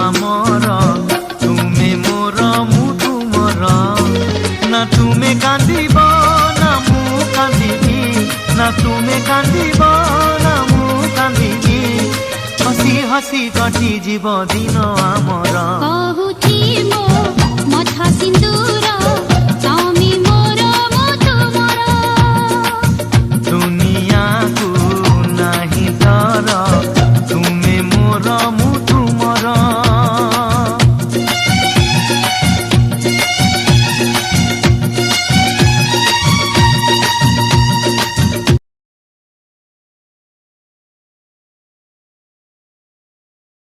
ଆମର ତୁମେ ମୋର ମୁଁ ତୁମର। ନା ତୁମେ କାନ୍ଦିବ ନା ମୁଁ କାନ୍ଦିବି, ନା ତୁମେ କାନ୍ଦିବ ନା ମୁଁ କାନ୍ଦିବି। ହସି ହସି କଟିଯିବ ଦିନ ଆମର।